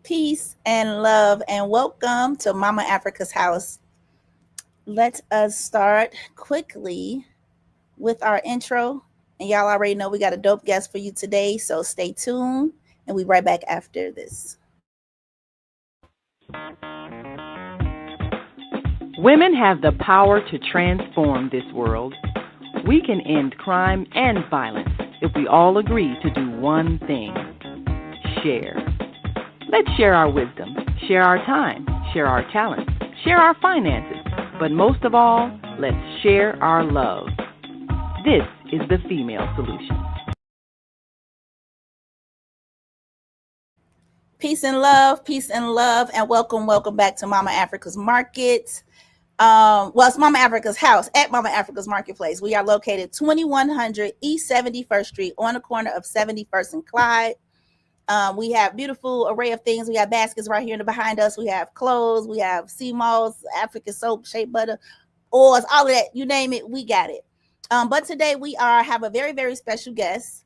peace, and love, and welcome to Mama Africa's house. Let us start quickly with our intro. And y'all already know we got a dope guest for you today, so stay tuned, and we right back after this. Women have the power to transform this world. We can end crime and violence if we all agree to do one thing: share. Let's share our wisdom, share our time, share our talents, share our finances, but most of all, let's share our love. This is the female solution. Peace and love, and welcome back to Mama Africa's Market. It's Mama Africa's house at Mama Africa's Marketplace. We are located 2100 East 71st Street on the corner of 71st and Clyde. We have beautiful array of things. We have baskets right here behind us. We have clothes. We have sea malls, African soap, shea butter, oils, all of that. You name it, we got it. But today we have a very, very special guest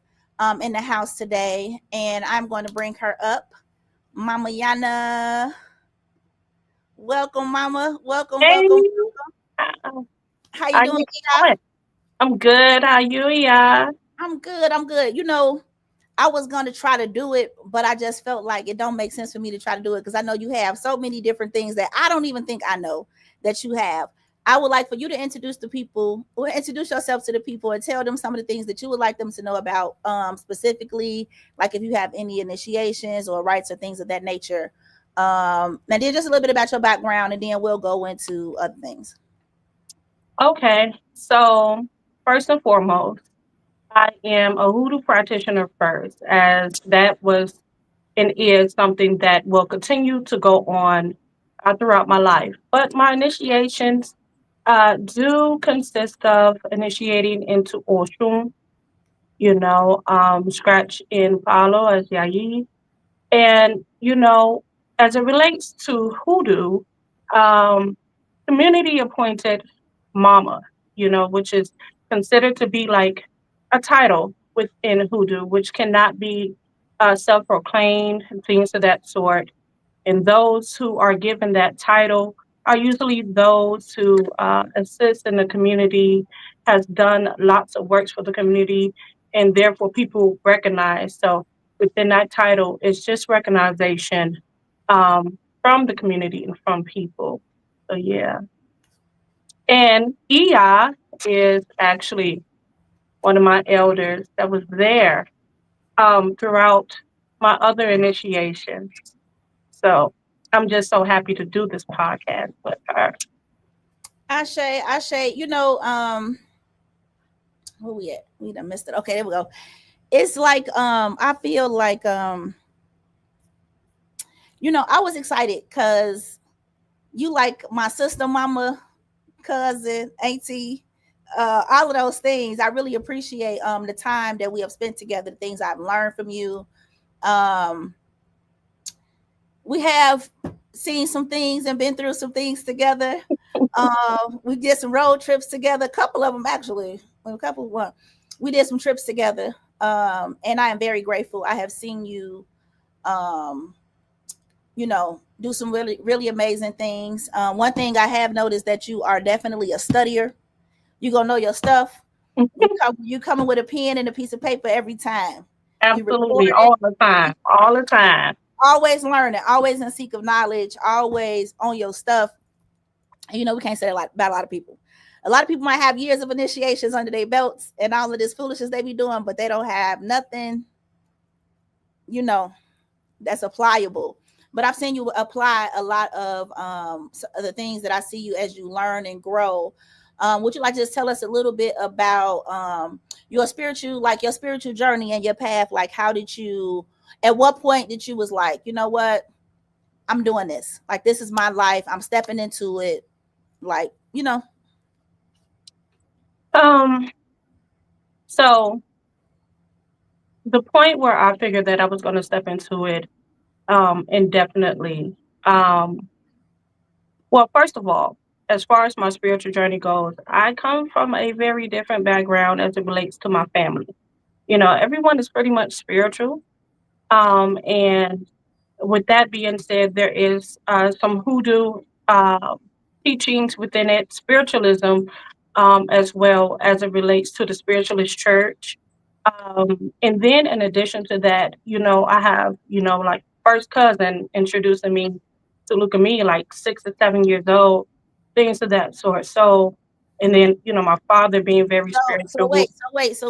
in the house today, and I'm going to bring her up, Mama Yana. Welcome, Mama. Welcome, Hey, welcome. how How you are doing, you Ina? doing? I'm good. How you, yeah? I'm good. I'm good. I was going to try to do it, but I just felt like it don't make sense for me to try to do it because I know you have so many different things that I don't even think I know that you have. I would like for you to introduce the people or introduce yourself to the people and tell them some of the things that you would like them to know about, specifically, like if you have any initiations or rites or things of that nature. And then just a little bit about your background, and then we'll go into other things. Okay. So, first and foremost, I am a hoodoo practitioner first, as that was and is something that will continue to go on throughout my life. But my initiations do consist of initiating into Oshun, scratch in Palo as Yayi. And, as it relates to hoodoo, um, community appointed mama, which is considered to be like a title within hoodoo, which cannot be self proclaimed, things of that sort. And those who are given that title are usually those who assist in the community, has done lots of works for the community, and therefore people recognize. So within that title, it's just recognition from the community and from people. So yeah. And Iya is actually one of my elders that was there throughout my other initiations. So I'm just so happy to do this podcast with her. Ashe, where we at? We done missed it. Okay, there we go. It's like I feel like I was excited because you like my sister, mama, cousin, auntie, all of those things. I really appreciate the time that we have spent together, the things I've learned from you. Um we have seen some things and been through some things together. We did some road trips together, a couple of them actually. Well, a couple one. We did some trips together. And I am very grateful. I have seen you um do some really, really amazing things. One thing I have noticed that you are definitely a studier. You gonna know your stuff. You coming with a pen and a piece of paper every time. You record Absolutely, it. all the time, all the time. Always learning. Always in seek of knowledge. Always on your stuff. We can't say a lot about a lot of people. A lot of people might have years of initiations under their belts and all of this foolishness they be doing, but they don't have nothing, you know, that's applicable. But I've seen you apply a lot of the things that I see you as you learn and grow. Would you like to just tell us a little bit about your spiritual journey and your path? Like, how did you? At what point did you was like, you know what, I'm doing this. Like, this is my life. I'm stepping into it. Like, Um, so the point where I figured that I was going to step into it indefinitely. Um, well, first of all, as far as my spiritual journey goes, I come from a very different background as it relates to my family. Everyone is pretty much spiritual. And with that being said, there is some hoodoo teachings within it, spiritualism, as well as it relates to the spiritualist church. And then in addition to that, I have, like first cousin introducing me to look at me like 6 or 7 years old, things of that sort. So, and then, my father being very So spiritual.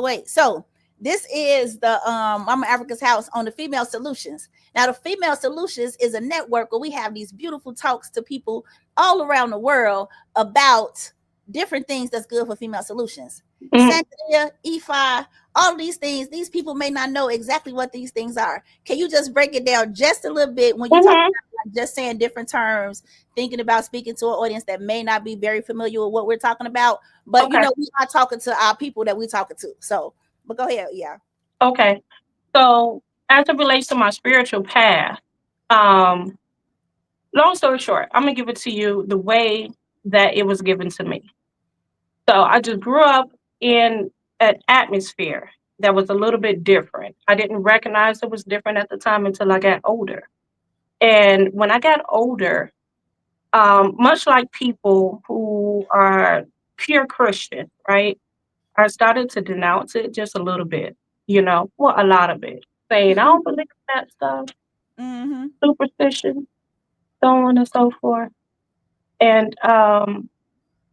wait. So this is the Mama Africa's house on the Female Solutions. Now the Female Solutions is a network where we have these beautiful talks to people all around the world about different things that's good for female solutions. Mhm. Santeria, EFI, all these things, these people may not know exactly what these things are. Can you just break it down just a little bit when you talk Mhm. about like just saying different terms, thinking about speaking to an audience that may not be very familiar with what we're talking about? But Okay. we are talking to our people that we talking to. So, but go ahead, yeah. Okay. So, as it relates to my spiritual path, um, long story short, I'm gonna give it to you the way that it was given to me. So I just grew up in an atmosphere that was a little bit different. I didn't recognize it was different at the time until I got older. And when I got older, much like people who are pure Christian, right? I started to denounce it just a little bit, well, a lot of it, saying, I don't believe in that stuff, Mm-hmm. superstition, so on and so forth. And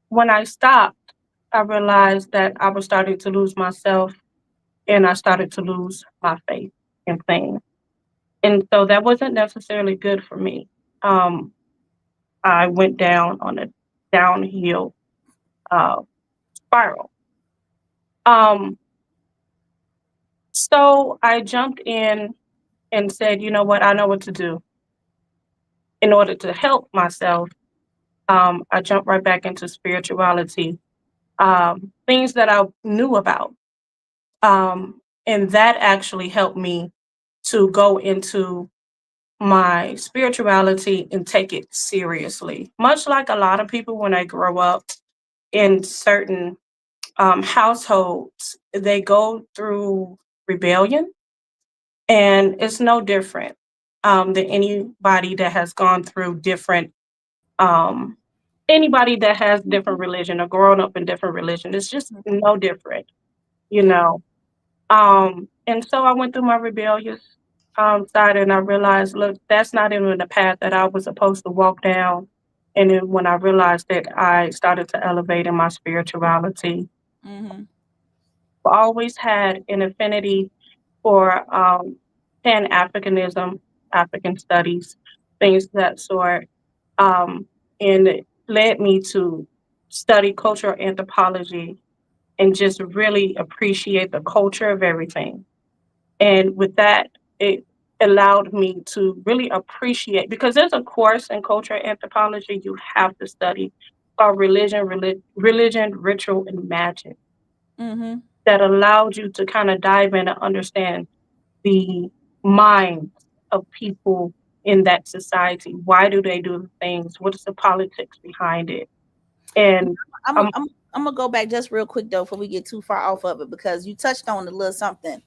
when I stopped, I realized that I was starting to lose myself and I started to lose my faith in things. And so that wasn't necessarily good for me. Um, I went down on a downhill uh, spiral. Um, so I jumped in and said, you know what, I know what to do in order to help myself. I jumped right back into spirituality, things that I knew about. And that actually helped me to go into my spirituality and take it seriously. Much like a lot of people, when they grow up in certain households, they go through rebellion, and it's no different than anybody that has gone through different. Um, Anybody that has different religion or grown up in different religion, it's just no different, you know. And so I went through my rebellious side and I realized, look, that's not even the path that I was supposed to walk down. And then when I realized that, I started to elevate in my spirituality. Mm-hmm. I always had an affinity for Pan Africanism, African studies, things of that sort. Um, and it led me to study cultural anthropology and just really appreciate the culture of everything. And with that, it allowed me to really appreciate, because there's a course in cultural anthropology you have to study called religion, ritual, and magic, Mm-hmm. that allowed you to kind of dive in and understand the minds of people in that society. Why do they do the things? What is the politics behind it? And I'm um, I'm I'm gonna go back just real quick though before we get too far off of it because you touched on a little something.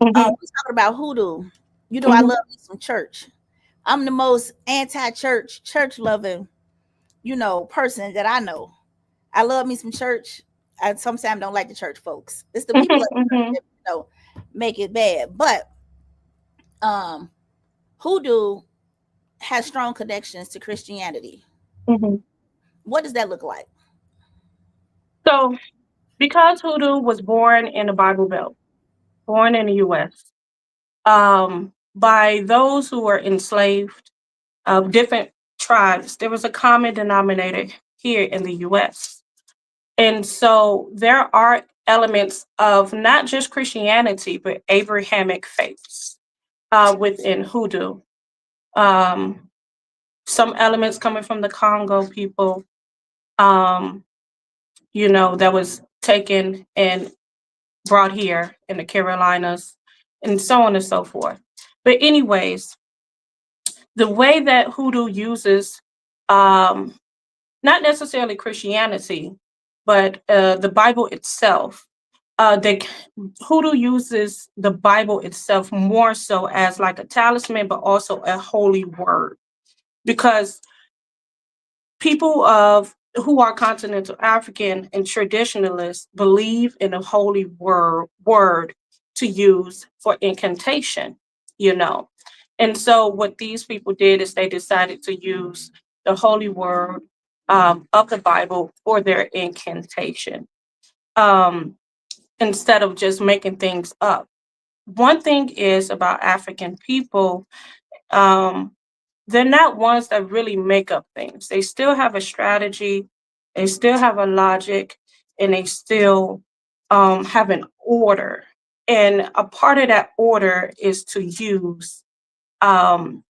mhm, We talking about hoodoo. I mhm, love me some church. I'm the most anti-church, church loving, person that I know. I love me some church. I sometimes don't like the church folks. It's the people mhm, at the church mhm, that make it bad. But um, hoodoo has strong connections to Christianity. mhm. What does that look like? So, because Hoodoo was born in the Bible Belt, born in the U.S., by those who were enslaved of different tribes, there was a common denominator here in the U.S. And so there are elements of not just Christianity, but Abrahamic faiths within Hoodoo. Um, some elements coming from the Congo people, um, that was taken and brought here in the Carolinas, and so on and so forth. But, anyways, the way that Hoodoo uses um, not necessarily Christianity, but the Bible itself. they Hoodoo uses the Bible itself more so as like a talisman, but also a holy word, because people of who are continental African and traditionalists believe in a holy word to use for incantation, you know. And so what these people did is they decided to use the holy word of the Bible for their incantation, um, instead of just making things up. One thing is about African people, um, they're not ones that really make up things. They still have a strategy, they still have a logic, and they still have an order. And a part of that order is to use um,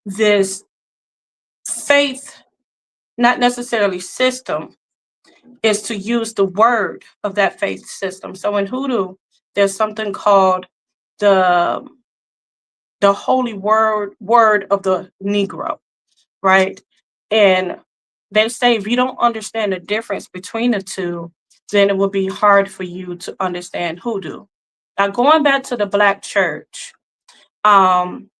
this faith, not necessarily system, is to use the word of that faith system. So in Hoodoo, there's something called the holy word of the Negro, right? And they say if you don't understand the difference between the two, then it will be hard for you to understand Hoodoo. Now, going back to the Black church, um,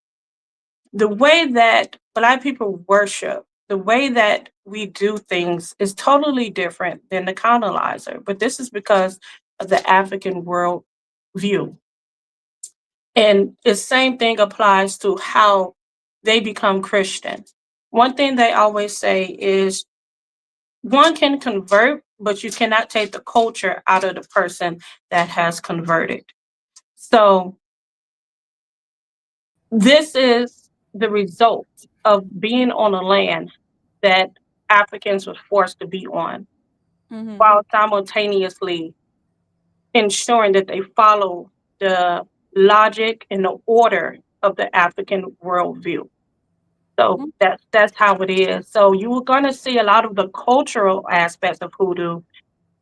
the way that Black people worship, the way that we do things is totally different than the colonizer. But this is because of the African world view. And the same thing applies to how they become Christian. One thing they always say is one can convert, but you cannot take the culture out of the person that has converted. So this is the result of being on a land that Africans were forced to be on, Mm-hmm. while simultaneously ensuring that they follow the logic and the order of the African worldview. So that's how it is. So you were going to see a lot of the cultural aspects of Hoodoo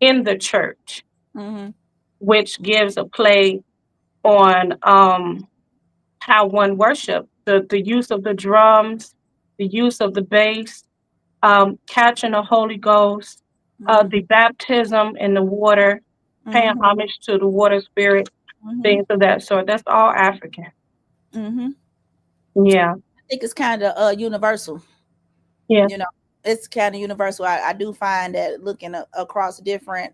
in the church, Mm-hmm. which gives a play on how one worship, the use of the drums, the use of the bass, catching the Holy Ghost, Mm-hmm. the baptism in the water, paying Mm-hmm. homage to the water spirit, Mm-hmm. things of that sort. That's all African. Mm-hmm. Yeah, I think it's kind of universal. yeah. You know, it's kind of universal. I do find that looking across different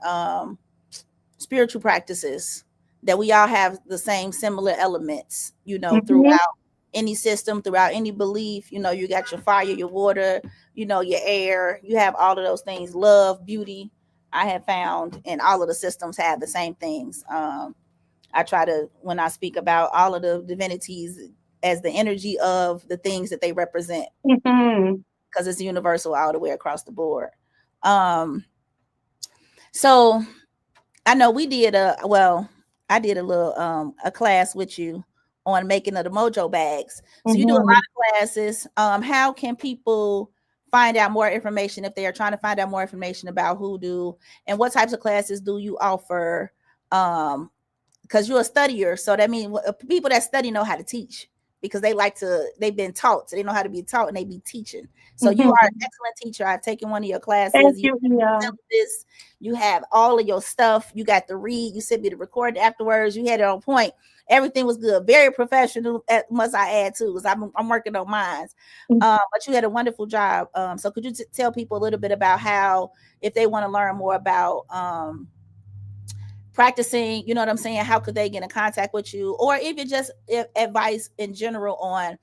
spiritual practices, that we all have the same similar elements, Hmm. throughout any system, throughout any belief. You got your fire, your water, your air, you have all of those things, love, beauty. I have found, and all of the systems have the same things. I try to, when I speak about all of the divinities, as the energy of the things that they represent, Hmm. because it's universal all the way across the board. Um, so I know we did I did a little a class with you on making of the mojo bags. So you do a lot Hmm. of classes. How can people find out more information if they are trying to find out more information about Hoodoo, and what types of classes do you offer? Um, because you're a studier, so that means people that study know how to teach, because they've been taught, so they know how to be taught, and they be teaching. So you are an Hmm. excellent teacher. I've taken one of your Thank classes. You you, Leah. have this, you have all of your stuff, you got the read, you sent me the record afterwards, you had it on point, everything was good, very professional, must I add too, because I'm working on mine. But you had a wonderful job. So could you tell people a little bit about how, if they want to learn more about practicing, you know what I'm saying, how could they get in contact with you, or even just advice in general on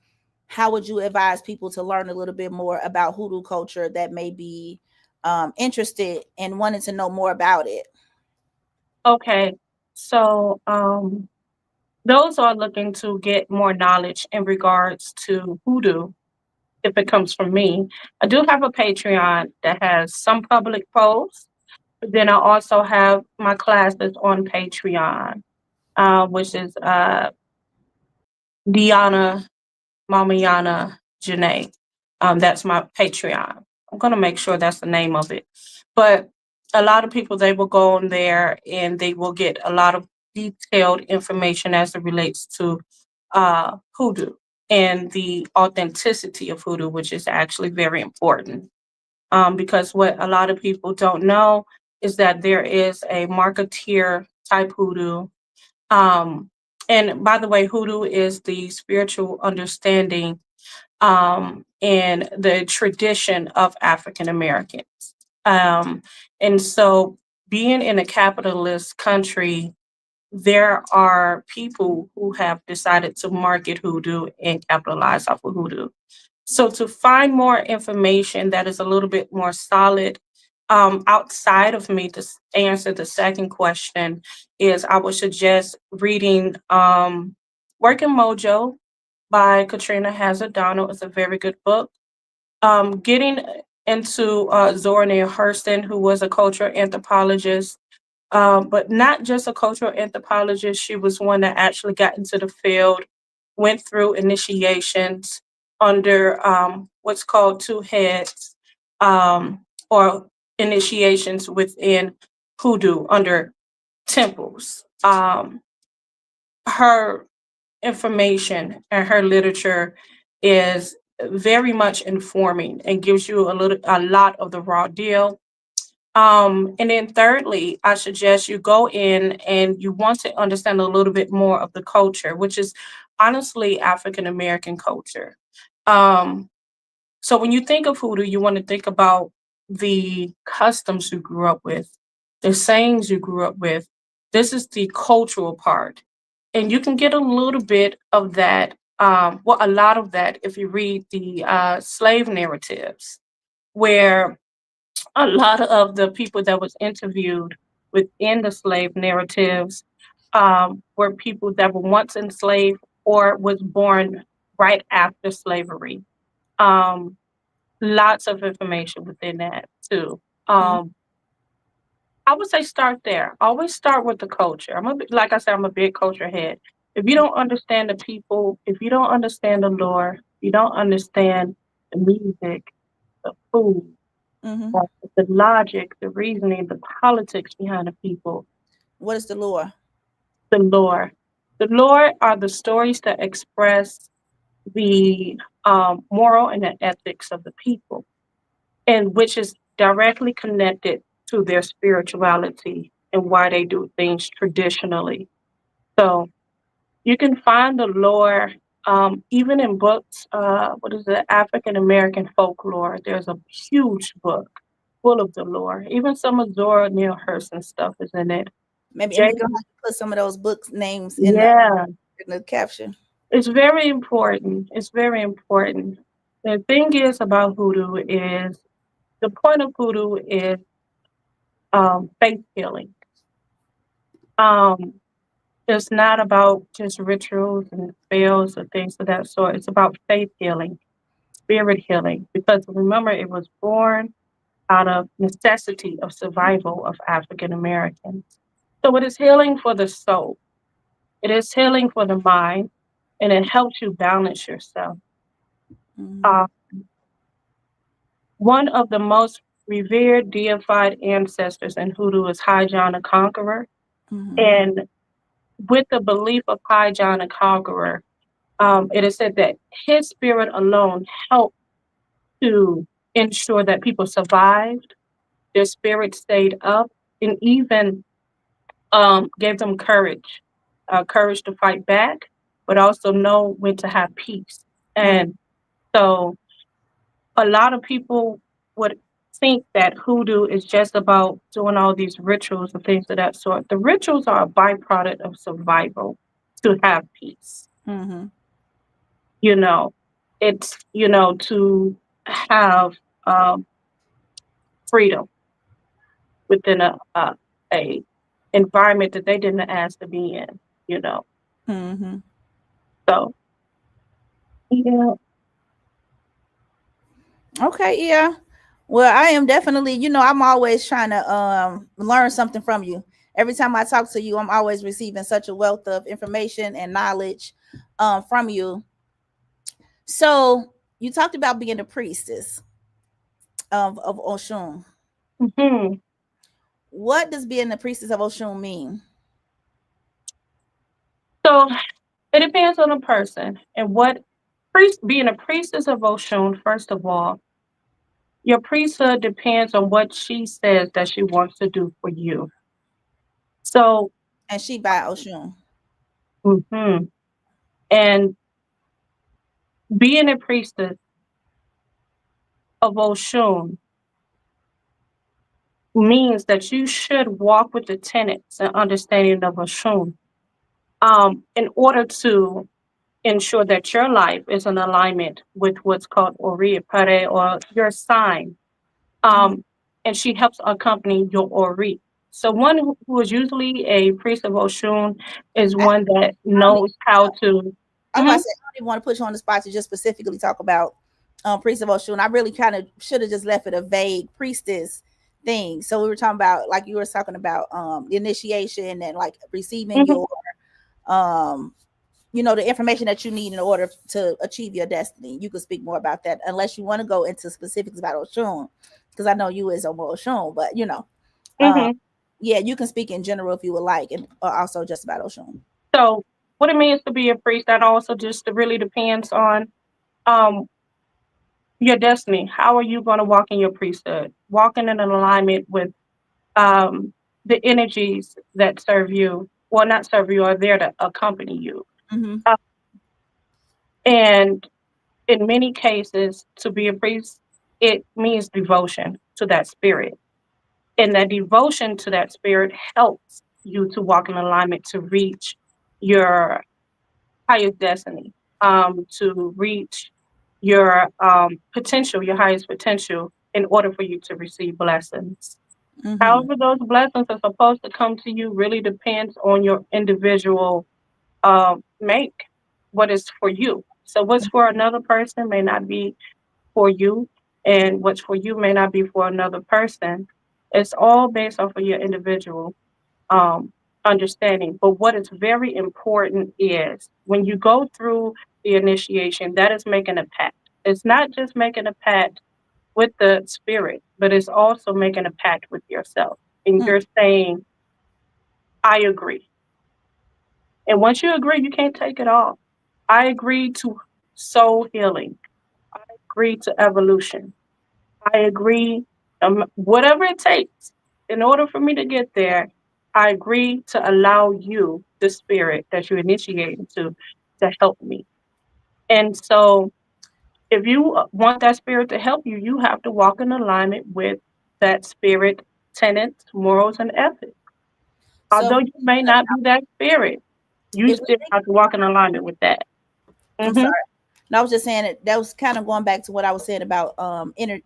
how would you advise people to learn a little bit more about Hoodoo culture that may be interested and wanting to know more about it? Okay, so those are looking to get more knowledge in regards to Hoodoo. If it comes from me, I do have a Patreon that has some public posts. But then I also have my classes on Patreon, which is Diana, Mama Yana, Janae. That's my Patreon. I'm gonna make sure that's the name of it. But a lot of people, they will go on there and they will get a lot of detailed information as it relates to Hoodoo and the authenticity of Hoodoo, which is actually very important. Because what a lot of people don't know is that there is a marketeer type hoodoo. Um, and by the way, hoodoo is the spiritual understanding and the tradition of African Americans. Um, and so, being in a capitalist country, there are people who have decided to market hoodoo and capitalize off of hoodoo. So, to find more information that is a little bit more solid, outside of me to answer the second question, is I would suggest reading Working Mojo by Katrina Hazard Donald. It's a very good book. Getting into Zora Neale Hurston, who was a cultural anthropologist, but not just a cultural anthropologist. She was one that actually got into the field, went through initiations under what's called two heads, or initiations within hoodoo under temples. Her information and her literature is very much informing and gives you a lot of the raw deal. And then thirdly, I suggest you go in and you want to understand a little bit more of the culture, which is honestly African American culture. Um, so when you think of hoodoo, you want to think about the customs you grew up with, the sayings you grew up with. This is the cultural part. And you can get a little bit of that, well, a lot of that if you read the slave narratives, where a lot of the people that was interviewed within the slave narratives were people that were once enslaved or was born right after slavery. Um, Lots of information within that too. Mm-hmm. I would say start there. Always start with the culture. Like I said, I'm a big culture head. If you don't understand the people, if you don't understand the lore, you don't understand the music, the food, Mm-hmm. uh, the logic, the reasoning, the politics behind the people, What is the lore? the lore. The lore are the stories that express the moral and the ethics of the people, and which is directly connected to their spirituality and why they do things traditionally. So you can find the lore even in books. What is it? African American folklore. There's a huge book full of the lore. Even some of Zora Neale Hurston stuff is in it. Maybe, and Jay, we're gonna have to put some of those books names yeah, in the caption. it's very important. It's very important. The thing is about hoodoo is the point of hoodoo is faith healing. Um, it's not about just rituals and spells or things of that sort. It's about faith healing, spirit healing, because remember, it was born out of necessity of survival of African Americans. So it is healing for the soul. It is healing for the mind, and it helps you balance yourself. Mm-hmm. Uh, One of the most revered deified ancestors in Hoodoo is High John the Conqueror. Mm-hmm. And with the belief of High John the Conqueror, it is said that his spirit alone helped to ensure that people survived, their spirit stayed up, and even gave them courage, courage to fight back, but also know when to have peace. And so a lot of people would think that hoodoo is just about doing all these rituals and things of that sort. The rituals are a byproduct of survival to have peace. Mm-hmm. You know, it's, to have um, freedom within a environment that they didn't ask to be in, you know. Mm-hmm. So, yeah. Okay, yeah. Well, I am definitely, I'm always trying to learn something from you. Every time I talk to you, I'm always receiving such a wealth of information and knowledge from you. So you talked about being a priestess of Oshun. hmm What does being a priestess of Oshun mean? So it depends on the person and what being a priestess of Oshun, first of all, your priesthood depends on what she says that she wants to do for you. So And she by Oshun. Hmm. And being a priestess of Oshun means that you should walk with the tenets and understanding of Oshun in order to ensure that your life is in alignment with what's called Ori Pare, or your sign. Mm-hmm. Um, and she helps accompany your Ori. So one who is usually a priest of Oshun is one that I don't even, knows how to. I was about to Mhm, say, I don't even want to put you on the spot to just specifically talk about priest of Oshun. I really kind of should have just left it a vague priestess thing. So we were talking about, like you were talking about the initiation and like receiving mhm, your um the information that you need in order to achieve your destiny. You could speak more about that unless you want to go into specifics about Oshun, because I know you is on Oshun, but um, mhm. yeah, you can speak in general if you would like, and also just about Oshun. So what it means to be a priest, that also just really depends on um, your destiny. How are you going to walk in your priesthood? Walking in an alignment with um, the energies that serve you, well, not serve you, are there to accompany you. Mm-hmm. Uh, and in many cases, to be a priest, it means devotion to that spirit. And that devotion to that spirit helps you to walk in alignment to reach your highest destiny, to reach your potential, your highest potential, in order for you to receive blessings. Mm-hmm. However, those blessings are supposed to come to you really depends on your individual make, what is for you. So, what's for another person may not be for you, and what's for you may not be for another person. It's all based off of your individual um, understanding. But what is very important is when you go through the initiation, that is making a pact. It's not just making a pact with the spirit, but it's also making a pact with yourself. And you're saying, I agree. And once you agree, you can't take it off. I agree to soul healing. I agree to evolution. I agree, whatever it takes in order for me to get there. I agree to allow you, the spirit that you initiate into, to help me. And so, if you want that spirit to help you, you have to walk in alignment with that spirit tenets, morals, and ethics. So Although you may not be that spirit, you if we still think, have to walk in alignment with that. I'm Hmm. sorry. No, I was just saying that was kind of going back to what I was saying about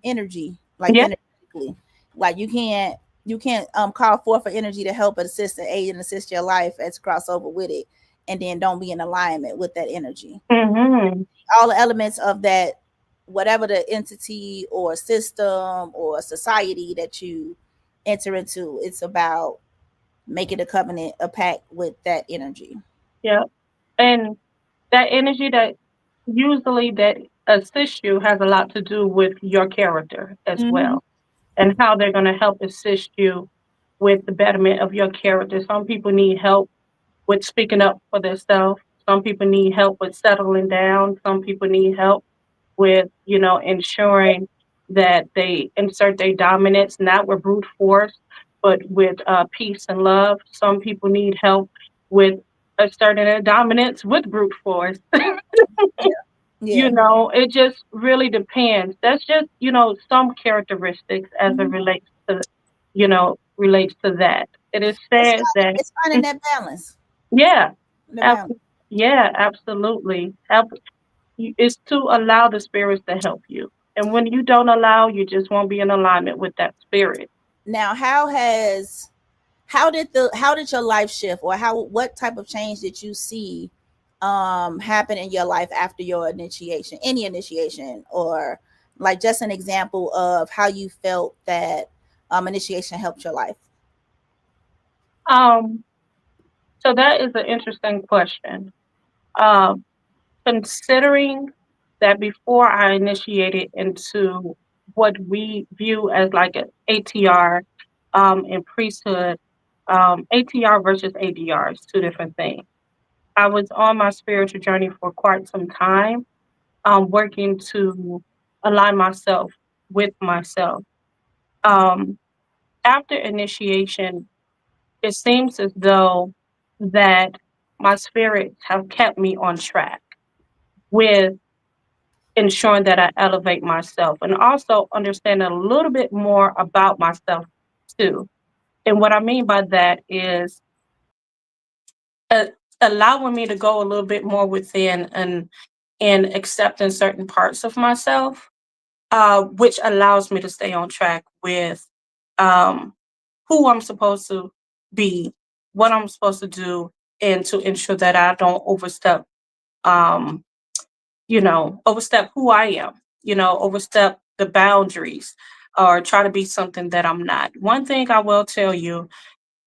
energy, like Yeah. energetically. Like you can't call forth for energy to help assist and aid and assist your life as crossover with it, and then don't be in alignment with that energy. Hmm. All the elements of that, whatever the entity or system or society that you enter into, it's about making a covenant, a pact with that energy. Yeah. And that energy that usually that assists you has a lot to do with your character as Mm-hmm. well, and how they're going to help assist you with the betterment of your character. Some people need help with speaking up for themselves. Some people need help with settling down. Some people need help with, ensuring that they insert their dominance, not with brute force, but with peace and love. Some people need help with asserting their dominance with brute force. Yeah. Yeah. It just really depends. That's just, some characteristics as it Mm-hmm. relates to that. It is It's said finding, that, it's finding that balance. yeah, The ab- balance. yeah, absolutely. It's to allow the spirits to help you. And when you don't allow, you just won't be in alignment with that spirit. Now, how did your life shift, or what type of change did you see happen in your life after your initiation, any initiation, or like just an example of how you felt that initiation helped your life? Um, so that is an interesting question. Um, Considering that before I initiated into what we view as like an ATR in priesthood, ATR versus ADR is two different things. I was on my spiritual journey for quite some time, working to align myself with myself. Um, After initiation, it seems as though that my spirits have kept me on track with ensuring that I elevate myself and also understand a little bit more about myself too. And what I mean by that is uh, allowing me to go a little bit more within and accepting certain parts of myself, which allows me to stay on track with um, who I'm supposed to be, what I'm supposed to do, and to ensure that I don't overstep, um, overstep who I am, overstep the boundaries or try to be something that I'm not. One thing I will tell you,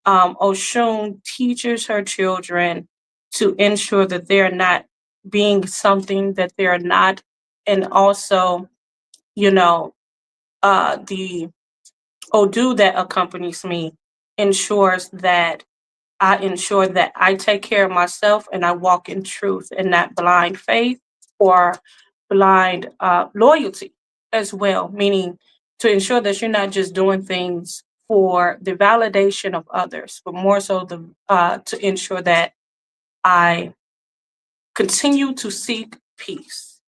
Oshun teaches her children to ensure that they're not being something that they're not. And also, you know, the Odu that accompanies me ensures that I ensure that I take care of myself and I walk in truth and not blind faith or blind loyalty as well, meaning to ensure that you're not just doing things for the validation of others, but more so to ensure that I continue to seek peace.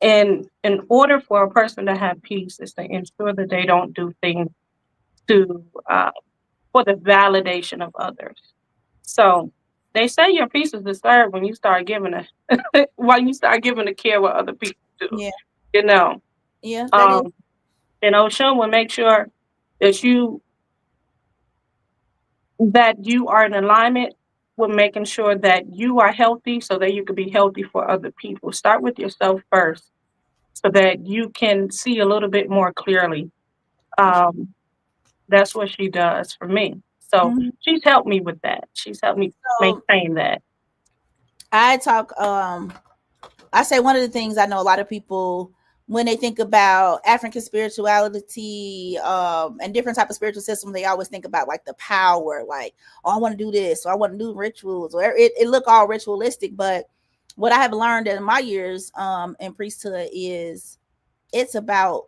And in order for a person to have peace, is to ensure that they don't do things to for the validation of others. So they say your peace is disturbed when you start giving a when you start giving a care what other people do. Yeah, You know, yeah, that is. um, and Oshun will make sure that you are in alignment with making sure that you are healthy, so that you can be healthy for other people. Start with yourself first, so that you can see a little bit more clearly. Um, that's what she does for me. So Mhm. she's helped me with that. She's helped me So maintain that. I talk. I say one of the things I know a lot of people when they think about African spirituality and different type of spiritual systems, they always think about like the power, like, oh, I want to do this, or I want to do rituals, or it look all ritualistic. But what I have learned in my years in priesthood is it's about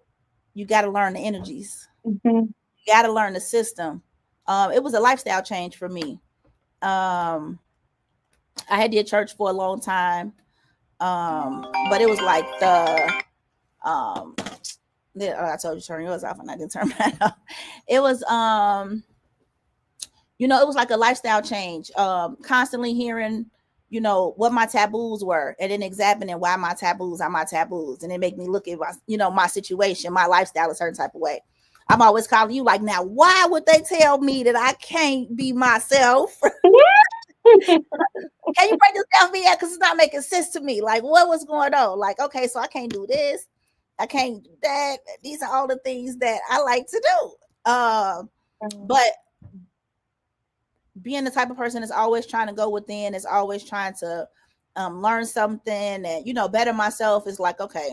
you got to learn the energies, Mhm. you got to learn the system. It was a lifestyle change for me. Um, I had did church for a long time, but it was like um I told you turn yours off and I didn't turn mine off. It was it was like a lifestyle change. Constantly hearing, what my taboos were and then examining why my taboos are my taboos. And it make me look at my situation, my lifestyle a certain type of way. I'm always calling you like, now why would they tell me that I can't be myself? Can you break this down for me? Because it's not making sense to me. Like, what was going on? Like, okay, so I can't do this. I can't do that. These are all the things that I like to do. But being the type of person that's always trying to go within, is always trying to learn something and, better myself is like, okay,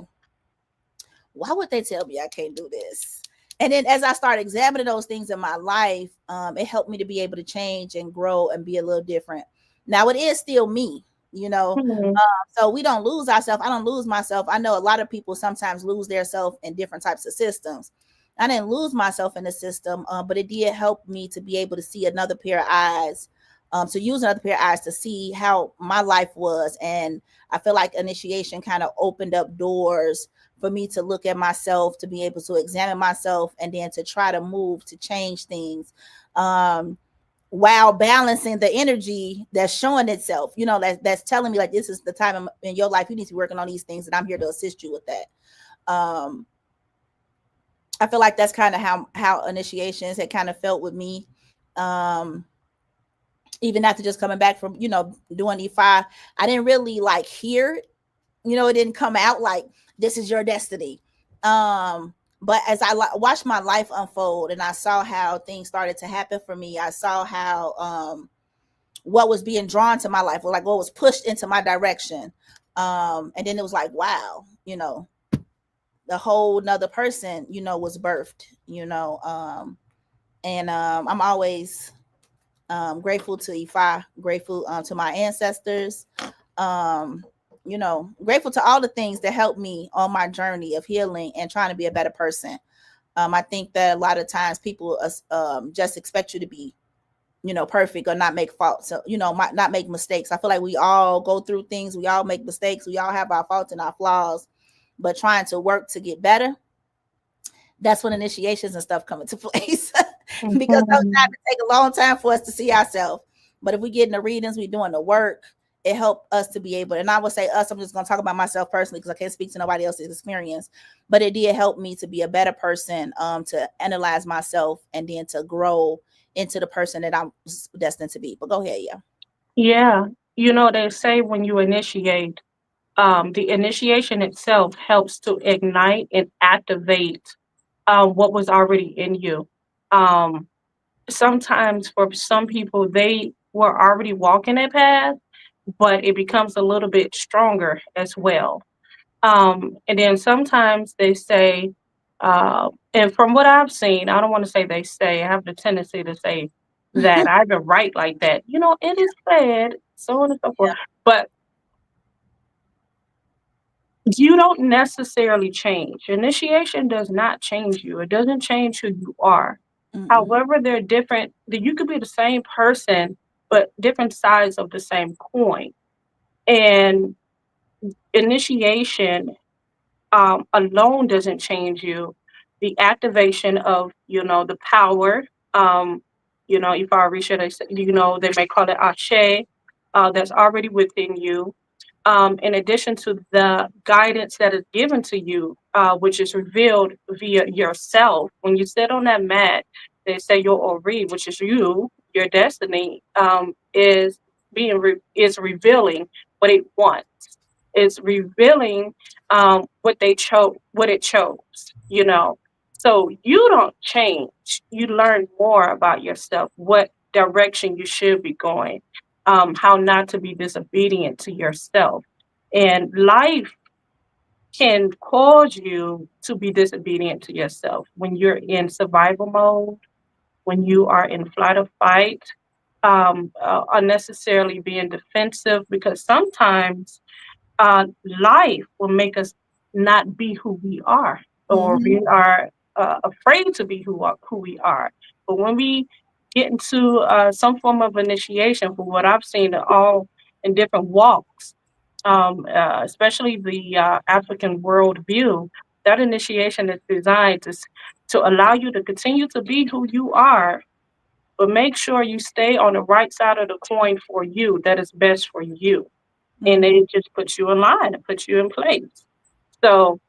why would they tell me I can't do this? And then as I started examining those things in my life, it helped me to be able to change and grow and be a little different. Now it is still me, you know. Mhm. So we don't lose ourselves. I don't lose myself. I know a lot of people sometimes lose their self in different types of systems. I didn't lose myself in the system, but it did help me to be able to see another pair of eyes, to use another pair of eyes to see how my life was. And I feel like initiation kind of opened up doors for me to look at myself, to be able to examine myself, and then to try to move to change things. While balancing the energy that's showing itself, that's telling me like this is the time in your life you need to be working on these things, and I'm here to assist you with that. I feel like that's kind of how initiations had kind of felt with me. Um, Even after just coming back from doing E5, I didn't really like hear it. It didn't come out like this is your destiny. But as I watched my life unfold and I saw how things started to happen for me, I saw how what was being drawn to my life, or like what was pushed into my direction. And then it was like, wow, the whole another person, was birthed, and I'm always grateful to Ifa, grateful to my ancestors, grateful to all the things that helped me on my journey of healing and trying to be a better person. I think that a lot of times people just expect you to be perfect or not make faults. So, not make mistakes. I feel like we all go through things. We all make mistakes. We all have our faults and our flaws, but trying to work to get better, that's when initiations and stuff come into place. Because sometimes Mhm. it take a long time for us to see ourselves. But if we get in the readings, we doing the work, it helped us to be able, and I would say us, I'm just going to talk about myself personally because I can't speak to nobody else's experience, but it did help me to be a better person, to analyze myself and then to grow into the person that I'm destined to be. But go ahead, yeah. Yeah. They say when you initiate, the initiation itself helps to ignite and activate what was already in you. Um, Sometimes for some people, they were already walking that path, but it becomes a little bit stronger as well. And then sometimes they say, and from what I've seen, I don't want to say they say, I have the tendency to say that I even write like that. It is said, so on and so forth. Yeah. But you don't necessarily change. Initiation does not change you. It doesn't change who you are. Mm-mm. However, they're different. You could be the same person, but different sides of the same coin. And initiation alone doesn't change you. The activation of, the power, if I Risha, they may call it Ashe, that's already within you. In addition to the guidance that is given to you, which is revealed via yourself. When you sit on that mat, they say your Ori, which is you, your destiny, is revealing what it wants. It's revealing what it chose. You know, so you don't change. You learn more about yourself, what direction you should be going, how not to be disobedient to yourself. And life can cause you to be disobedient to yourself when you're in survival mode, when you are in flight or fight, unnecessarily being defensive, because sometimes life will make us not be who we are, or Mm-hmm. we are afraid to be who we are. But when we get into some form of initiation, for what I've seen, all in different walks, especially the African worldview, that initiation is designed to allow you to continue to be who you are, but make sure you stay on the right side of the coin for you, that is best for you, and Mm-hmm. it just puts you in line and puts you in place. So,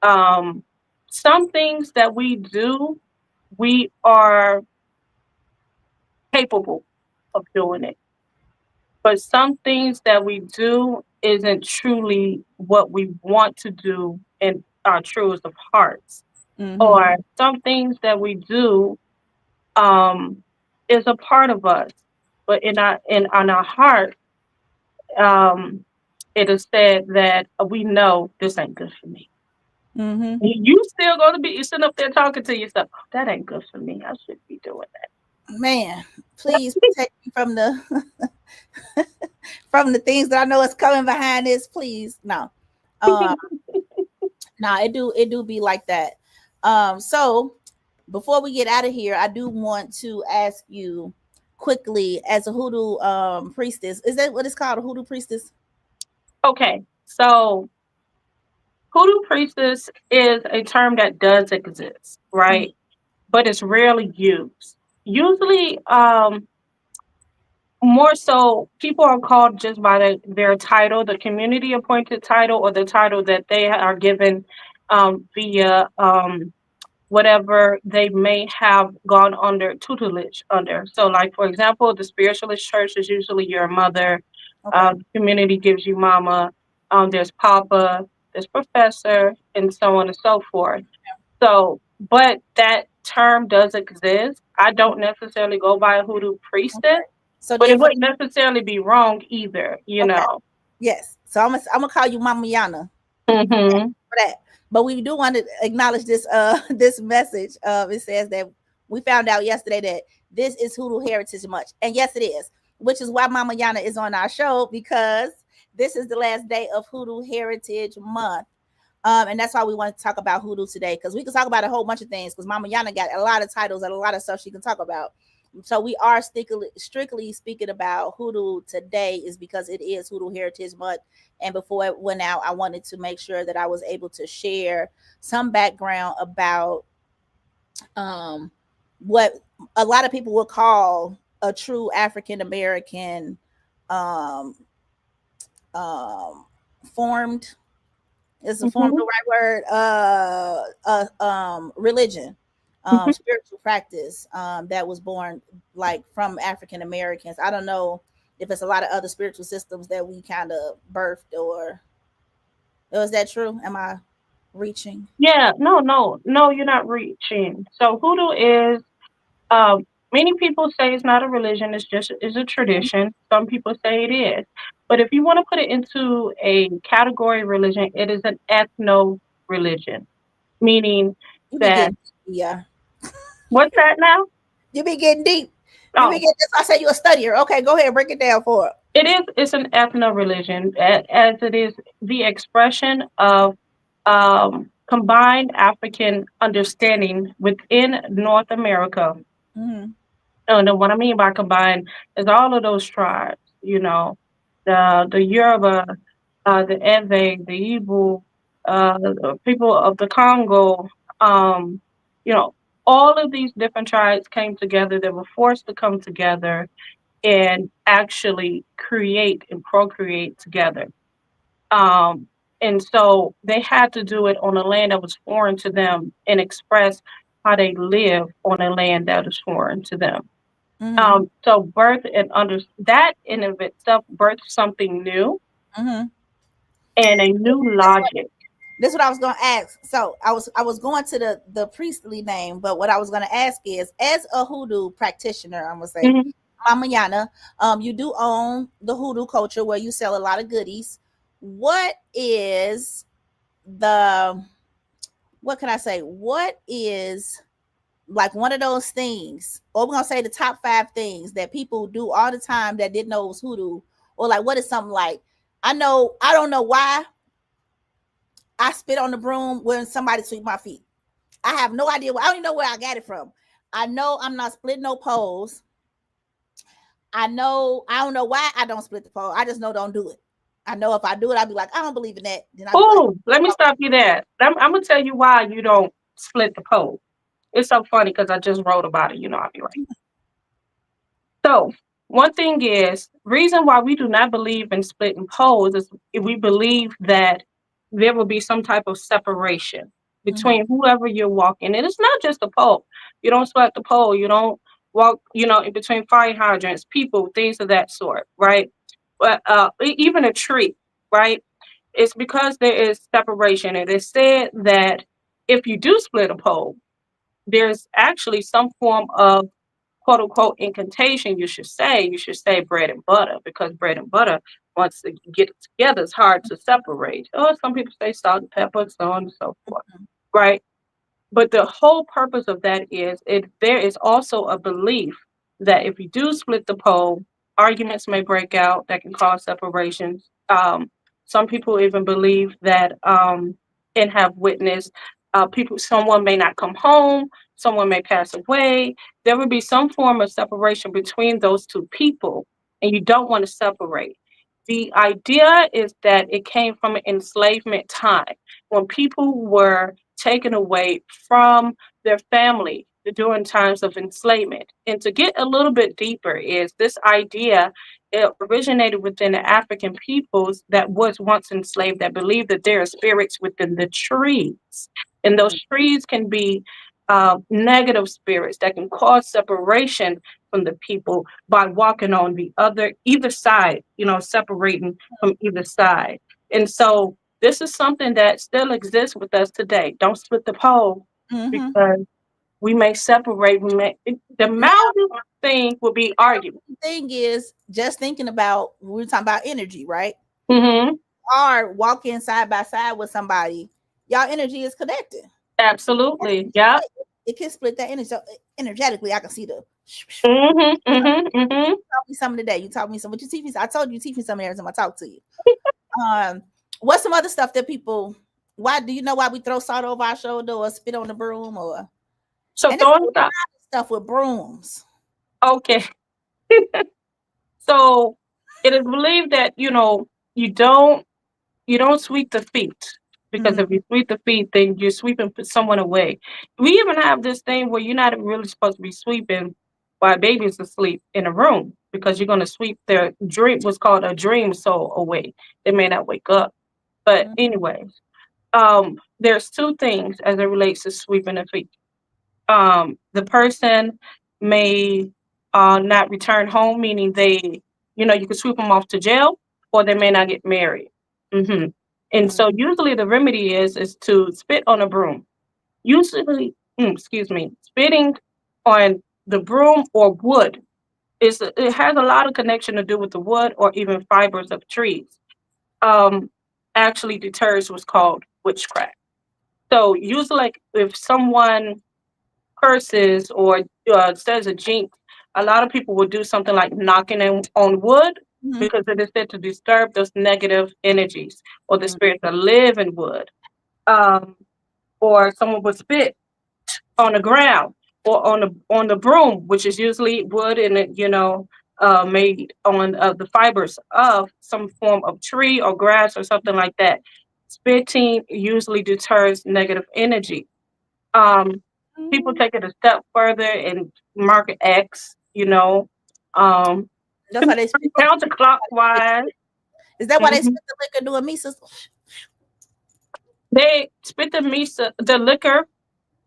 um, some things that we do, we are capable of doing it, but some things that we do isn't truly what we want to do in our truest of hearts. Mm-hmm. Or some things that we do um, is a part of us, but in our heart, um, it is said that we know this ain't good for me. Mm-hmm. You still gonna be you sitting up there talking to yourself, "Oh, that ain't good for me. I shouldn't be doing Man, please protect me from the from the things that I know is coming behind this. Please, no. Um, no, it do be like that. So before we get out of here, I do want to ask you quickly, as a hoodoo priestess, is that what it's called, a hoodoo priestess? Okay, so hoodoo priestess is a term that does exist, Mm-hmm. right? But it's rarely used. Usually, more so, people are called just by their title, the community appointed title, or the title that they are given via whatever they may have gone under tutelage under. So, like for example, the spiritualist church is usually your mother. Okay. The community gives you mama. There's papa. There's professor, and so on and so forth. So, but that term does exist. I don't necessarily go by a hoodoo priestess, Okay. So but then it for wouldn't necessarily be wrong either. okay, yes. So I'm gonna call you Mama Yana Hmm. for that. But we do want to acknowledge this this message. It says that we found out yesterday that this is Hoodoo Heritage Month. And yes, it is, which is why Mama Yana is on our show, because this is the last day of Hoodoo Heritage Month. And that's why we want to talk about hoodoo today, because we can talk about a whole bunch of things, because Mama Yana got a lot of titles and a lot of stuff she can talk about. So we are strictly speaking about hoodoo today is because it is Hoodoo Heritage Month. And before it went out, I wanted to make sure that I was able to share some background about um, what a lot of people would call a true African American um, um, formed, is a form Mhm. the right word, religion, Mhm. spiritual practice, that was born like from African Americans. I don't know if it's a lot of other spiritual systems that we kind of birthed, or is that true? Am I reaching? Yeah, no, no, no, you're not reaching. So hoodoo is um many people say it's not a religion, it's just is a tradition. Some people say it is. But if you want to put it into a category religion, it is an ethno religion, meaning You be that getting, yeah, what's that now? you be getting deep. You be Oh, getting this. I say you a studier. Okay, go ahead, break it down for it. it's an ethno religion as it is the expression of combined African understanding within North America. Mm-hmm. And then what I mean by combined is all of those tribes, you know, the Yoruba, the Ewe, the Igbo, the people of the Congo, um, you know, all of these different tribes came together. They were forced to come together and actually create and procreate together. Um, and so they had to do it on a land that was foreign to them and express how they live on a land that is foreign to them. Mm-hmm. So birth and under that in of itself birthed something new Mm-hmm. and a new That's what logic. this is what I was gonna ask. So I was going to the priestly name, but what I was gonna ask is, as a hoodoo practitioner, I'm gonna say, Mhm. Mama Yana, you do own the hoodoo culture where you sell a lot of goodies. What is the what can I say? What is like one of those things, or we're gonna say the top five things that people do all the time that didn't know it was hoodoo, or like what is something like, I don't know why I spit on the broom when somebody sweep my feet. I have no idea. I don't even know where I got it from. I know I'm not splitting no poles. I don't know why I don't split the pole. I just know don't do it. I know if I do it, I'll be like, I don't believe in that. Then I'll be like, Oh, let me stop you there. I'm gonna tell you why you don't split the pole. It's so funny because I just wrote about it. You know, I'll be right. So one thing is reason why we do not believe in splitting poles is if we believe that there will be some type of separation mm-hmm, between whoever you're walking. And it's not just a pole. You don't split the pole. You don't walk, in between fire hydrants, people, things of that sort, right? But even a tree, right? It's because there is separation. It is said that if you do split a pole, there's actually some form of quote unquote incantation you should say bread and butter because bread and butter once they get together it's hard to separate. Oh, some people say salt and pepper, so on and so forth, right? But the whole purpose of that is there is also a belief that if you do split the pole, arguments may break out that can cause separations. Some people even believe that and have witnessed someone may not come home, someone may pass away. There would be some form of separation between those two people, and you don't want to separate. The idea is that it came from an enslavement time when people were taken away from their family during times of enslavement. And to get a little bit deeper is this idea it originated within the African peoples that was once enslaved that believed that there are spirits within the trees. And those trees can be negative spirits that can cause separation from the people by walking on the either side, separating from either side. And so this is something that still exists with us today. Don't split the pole mm-hmm. because we may separate. The mountain thing will be argument. The thing is, just thinking about we were talking about energy, right? Hmm. Or walking side by side with somebody, y'all energy is connected. Absolutely. Yeah. It can split that energy. So energetically, I can see the. Hmm. You Hmm. Hmm. taught me something today. You taught me some. What you teach me? I told you teach me something every time I talk to you. Um, what's some other stuff that people? Why do you know why we throw salt over our shoulder or spit on the broom or? So And it's throwing stuff. stuff with brooms. Okay. So it is believed that you don't you don't sweep the feet, because Mm-hmm. if you sweep the feet, then you're sweeping someone away. We even have this thing where you're not really supposed to be sweeping while baby's asleep in a room, because you're going to sweep their dream, what's called a dream soul, away. They may not wake up. But anyway, there's two things as it relates to sweeping the feet. The person may not return home, meaning you could sweep them off to jail, or they may not get married. hmm And Mm-hmm. so usually the remedy is to spit on a broom. Usually, excuse me, spitting on the broom or wood it has a lot of connection to do with the wood or even fibers of trees. Um, Actually deters what's called witchcraft. So usually, like if someone curses or says a jinx, a lot of people will do something like knocking on wood, Mm-hmm. because it is said to disturb those negative energies or the spirits that live in wood. Um, or someone would spit on the ground or on the broom, which is usually wood and made on the fibers of some form of tree or grass or something like that. Spitting usually deters negative energy. um People Mm-hmm. take it a step further and mark an X, um That's why they spit that. counterclockwise. Is that why they hmm spit the liquor doing Mises? They spit the liquor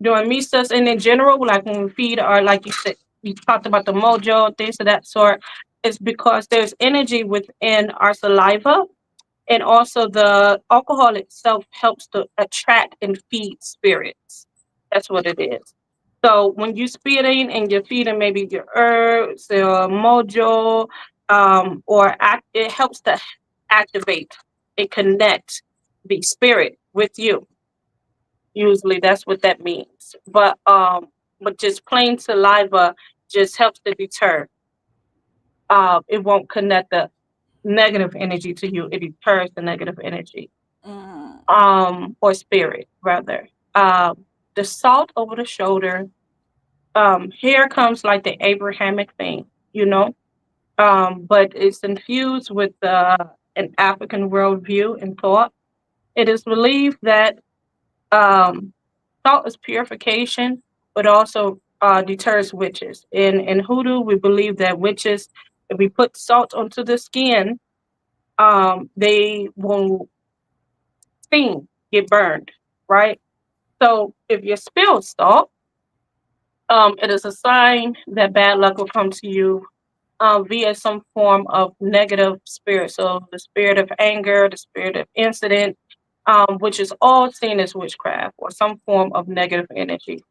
during misas, and in general, like when we feed, or like you said, you talked about the mojo, things of that sort. It's because there's energy within our saliva, and also the alcohol itself helps to attract and feed spirits. That's what it is. So when you spitting and you're feeding maybe your herbs or mojo, it helps to activate and connect the spirit with you. Usually that's what that means. But just plain saliva just helps to deter. It won't connect the negative energy to you. It deters the negative energy. Mm-hmm. Or spirit rather. The salt over the shoulder. Here comes like the Abrahamic thing, but it's infused with an African worldview and thought. It is believed that um, salt is purification, but also deters witches. In Hoodoo, we believe that witches, if we put salt onto the skin, they will sting, get burned, right? So if you spill salt, it is a sign that bad luck will come to you via some form of negative spirit. So the spirit of anger, the spirit of incident, which is all seen as witchcraft or some form of negative energy.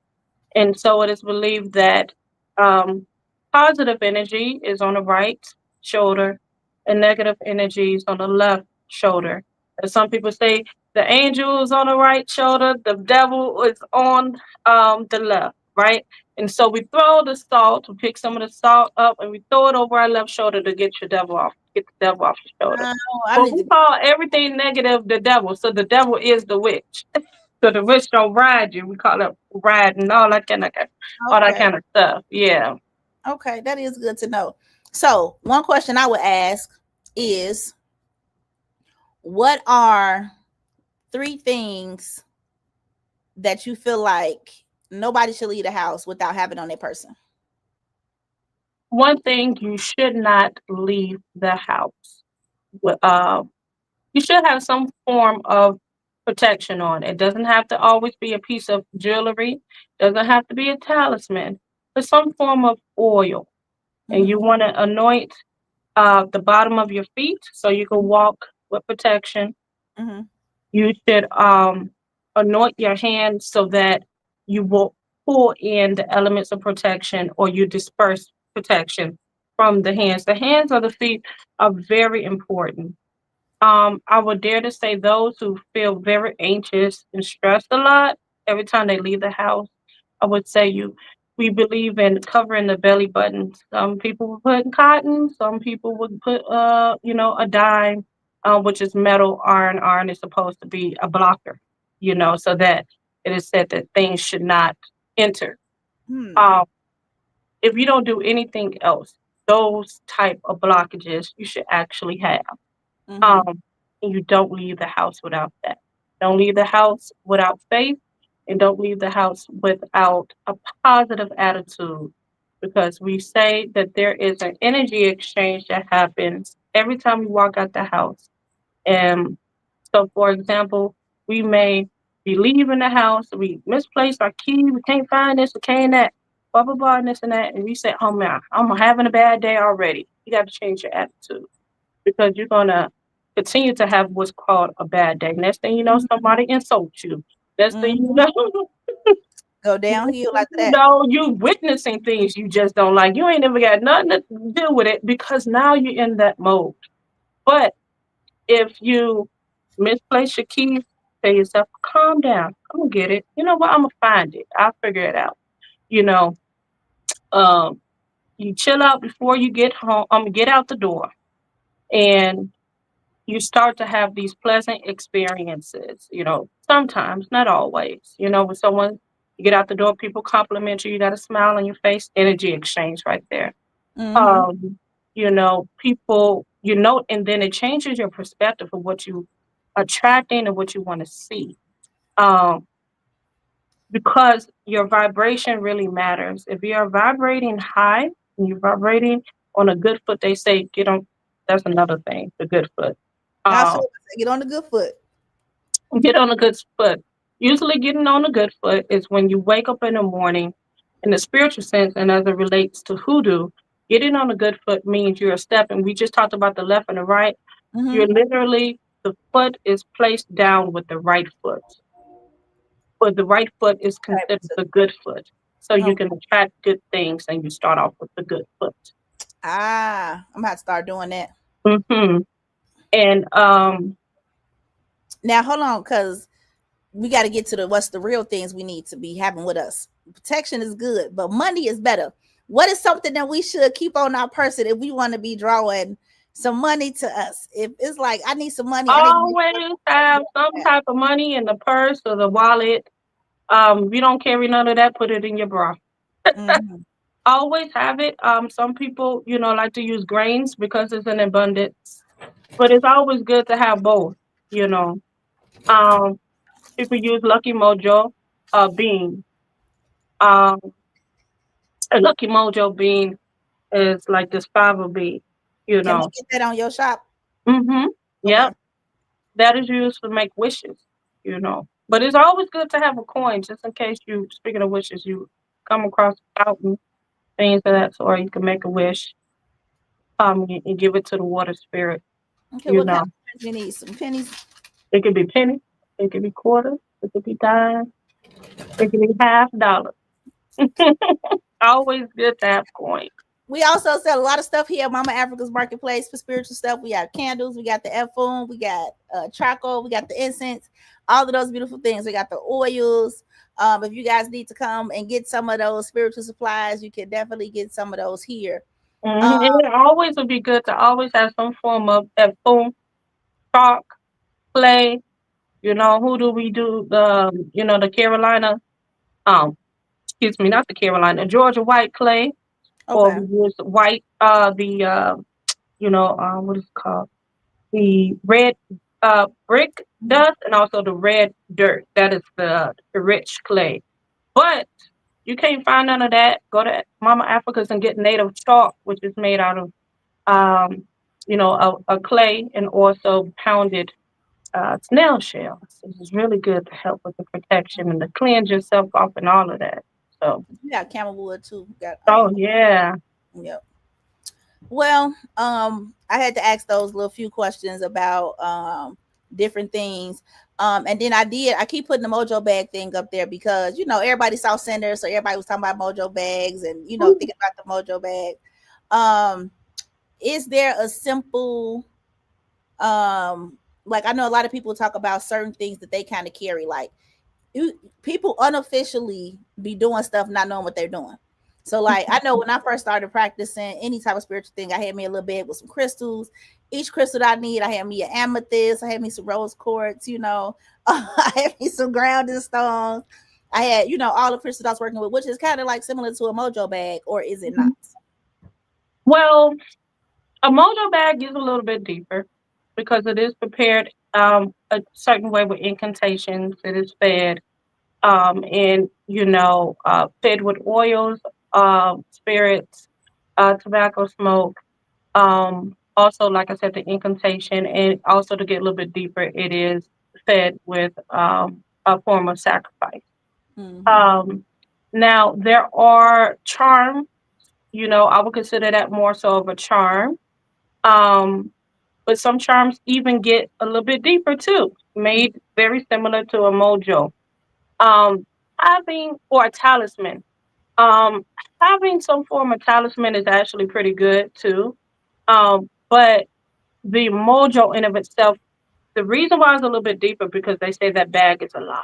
And so it is believed that um, positive energy is on the right shoulder and negative energy is on the left shoulder. And some people say the angel is on the right shoulder, the devil is on the left, right? And so we throw the salt, we pick some of the salt up and we throw it over our left shoulder to get the devil off the shoulder. Oh, I But need we to. call everything negative the devil. So the devil is the witch. So the witch don't ride you. We call it riding, all that Okay. kind of stuff. Yeah. Okay, that is good to know. So, one question I would ask is, what are three things that you feel like nobody should leave the house without having on their person? One thing, you should not leave the house. Wi- Uh, you should have some form of protection on. It doesn't have to always be a piece of jewelry. Doesn't have to be a talisman, but some form of oil. And Mm-hmm. you want to anoint the bottom of your feet so you can walk with protection. Mm-hmm. You should anoint your hands so that you will pull in the elements of protection, or you disperse protection from the hands. The hands or the feet are very important. I would dare to say those who feel very anxious and stressed a lot every time they leave the house, I would say we believe in covering the belly button. Some people would put cotton, some people would put a dime, which is metal. Iron. Iron is supposed to be a blocker, so that it is said that things should not enter. Hmm. Um, if you don't do anything else, those type of blockages you should actually have. Mm-hmm. Um, and you don't leave the house without that. Don't leave the house without faith, and don't leave the house without a positive attitude, because we say that there is an energy exchange that happens every time we walk out the house. And so, for example, we may be leaving the house, we misplaced our key, we can't find this, we can't that, blah, blah, blah, and this and that. And we say, oh man, I'm having a bad day already. You got to change your attitude, because you're going to continue to have what's called a bad day. Next thing you know, Mm-hmm. somebody insults you. Next thing you Mm-hmm. know, Go downhill you after that. know, you witnessing things you just don't like. You ain't never got nothing to do with it, because now you're in that mode. But if you misplace your keys, tell yourself, calm down. I'm gonna get it. You know what? I'm gonna find it. I'll figure it out. You know, um, you chill out before you get home. Get out the door, and you start to have these pleasant experiences. You know, sometimes, not always. You know, when someone you get out the door, people compliment you. You got a smile on your face. Energy exchange right there. Mm-hmm. Um, you know, people, you know, and then it changes your perspective of what you attracting and what you want to see. Um, because your vibration really matters. If you're vibrating high and you're vibrating on a good foot, they say get on. That's another thing, the good foot. I sure Um, get on the good foot. get on a good foot. Usually, getting on a good foot is when you wake up in the morning, in the spiritual sense, and as it relates to hoodoo. Getting on a good foot means you're stepping. We just talked about the left and the right. Mm-hmm. You're literally, the foot is placed down with the right foot, but the right foot is considered the good foot. So you Okay. can attract good things, and you start off with the good foot. I'm gonna have to start doing that. Hmm. And Now hold on, cause we got to get to the what's the real things we need to be having with us. Protection is good, but money is better. What is something that we should keep on our person if we want to be drawing some money to us? If it's like I need some money, I need to make always have some type of money in the purse or the wallet. If you don't carry none of that, put it in your bra. mm-hmm. Always have it. Some people, you know, like to use grains because it's an abundance, but it's always good to have both. You know, um, people use Lucky Mojo bean. Um, a Lucky Mojo bean is like this fava bean. You Can we know, get that on your shop? mm-hmm. Okay. Yep, that is used to make wishes. You know, but it's always good to have a coin just in case you. Speaking of wishes, you come across a fountain, things of that sort. You can make a wish. And give it to the water spirit. Okay, You what kind know, of pennies we need? Some pennies. it could be penny, it could be quarter, it could be dime, it could be half dollar. Always good to have coin. We also sell a lot of stuff here at Mama Africa's Marketplace for spiritual stuff. We got candles, we got the F-Foam, we got charcoal, we got the incense, all of those beautiful things. We got the oils. If you guys need to come and get some of those spiritual supplies, you can definitely get some of those here. And it always would be good to always have some form of that foam, chalk, clay. You know, who do we do the the Carolina? Um, excuse me, not the Carolina, Georgia white clay, or Okay. we use white the what is it called? The red brick Mhm. dust, and also the red dirt. That is the rich clay. But you can't find none of that. Go to Mama Africa's and get native chalk, which is made out of a clay and also pounded snail shells. This is really good to help with the protection and to cleanse yourself off and all of that. So, We got camel wood too. We got oh yeah. yep. Well, I had to ask those little few questions about different things. And then I keep putting the mojo bag thing up there because everybody saw center, so everybody was talking about mojo bags and thinking about the mojo bag. Um, is there a simple like I know a lot of people talk about certain things that they kind of carry, like people unofficially be doing stuff not knowing what they're doing. So like I know when I first started practicing any type of spiritual thing, I had me a little bag with some crystals. Each crystal that I need, I had me an amethyst, I had me some rose quartz, I had me some grounding stones. I had, all the crystals I was working with, which is kind of like similar to a mojo bag, or is it not? Mhm. Well, a mojo bag is a little bit deeper because it is prepared a certain way with incantations. It is fed and fed with oils, spirits, tobacco smoke. Also, like I said, the incantation, and also to get a little bit deeper, it is fed with a form of sacrifice. Mm-hmm. Um, Now there are charms. I would consider that more so of a charm. Um, but some charms even get a little bit deeper too, made very similar to a mojo. Um, Having or a talisman. Um, Having some form of talisman is actually pretty good too. But the mojo in of itself, the reason why it's a little bit deeper because they say that bag is a lie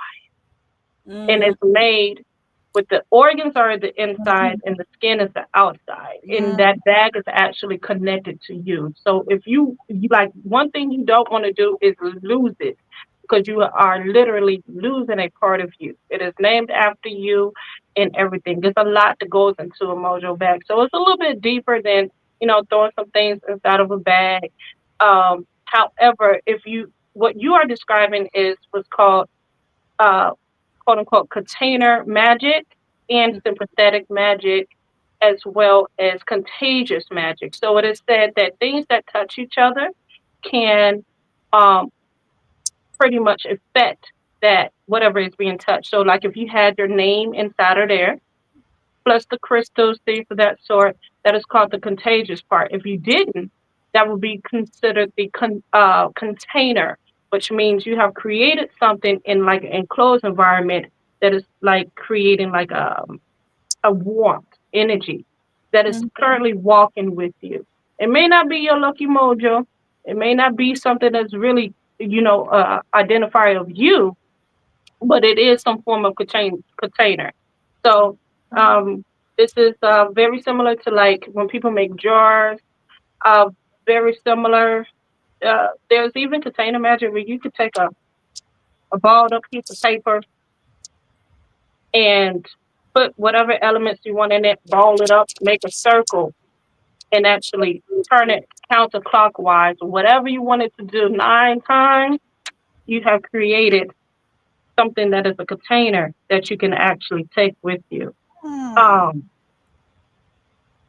and Mm-hmm. it's made with the organs are the inside and the skin is the outside, and Mm-hmm. that bag is actually connected to you. So if you like, one thing you don't want to do is lose it because you are literally losing a part of you. It is named after you and everything. There's a lot that goes into a mojo bag, so it's a little bit deeper than throwing some things inside of a bag. However, if you what you are describing is what's called uh, quote unquote container magic and sympathetic magic as well as contagious magic. So it is said that things that touch each other can um, pretty much affect that whatever is being touched. So like if you had your name inside of there, plus the crystals, things of that sort, that is called the contagious part. If you didn't, that would be considered the container, which means you have created something in like an enclosed environment that is like creating like a warmth energy that is Mm-hmm. currently walking with you. It may not be your lucky mojo. It may not be something that's really, identifier of you, but it is some form of container. So this is very similar to like when people make jars. Uh, Very similar. There's even container magic where you could take a balled up piece of paper and put whatever elements you want in it, ball it up, make a circle, and actually turn it counterclockwise. Whatever you wanted to do 9 times, you have created something that is a container that you can actually take with you. Hmm. Um,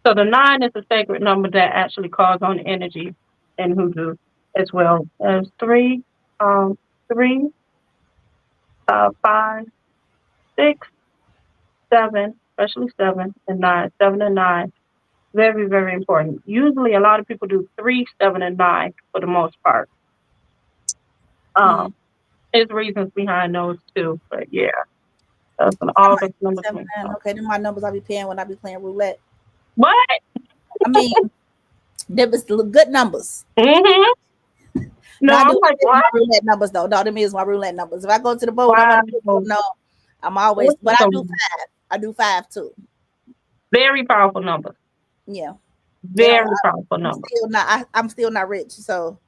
so the 9 is a sacred number that actually calls on energy in hoodoo as well as um, three, 5, 6, 7, especially 7 and 9, 7 and 9. Very, very important. Usually, a lot of people do 3, 7, and 9 for the most part. Um, Hmm. there's reasons behind those too, but yeah, that's an I'm all like those numbers seven, make nine. sense. Okay, them my numbers I be paying when I be playing roulette. What? I mean, them is the good numbers. Hmm. No, No, I do. I'm like, Them is what? my roulette numbers though. No, them is my roulette numbers. If I go to the board, I want Wow. to put something on. I'm always, but I do Awesome. 5. I do 5 too. Very powerful numbers. Yeah. They don't. Very powerful I'm numbers. still not. I'm still not rich. So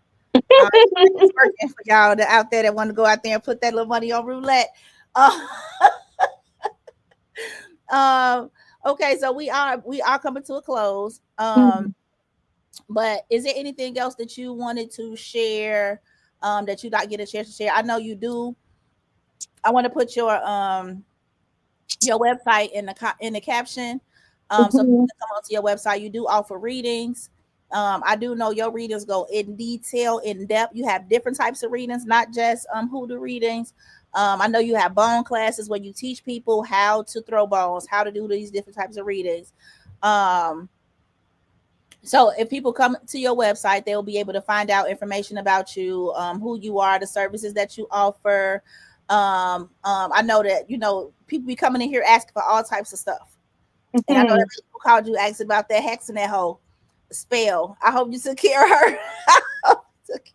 it's working for y'all that out there that want to go out there and put that little money on roulette. Uh, um. Okay, so we are coming to a close. Mhm. But is there anything else that you wanted to share? That you not get a chance to share? I know you do. I want to put your website in the caption, so people Mhm. can come onto your website. You do offer readings. I do know your readings go in detail, in depth. You have different types of readings, not just hoodoo readings. I know you have bone classes where you teach people how to throw bones, how to do these different types of readings. Um, so if people come to your website, they'll be able to find out information about you, who you are, the services that you offer. I know that people be coming in here asking for all types of stuff, and I know that Mhm. people called you asking about that hex and that whole spell. I hope you took care of her. I hope you took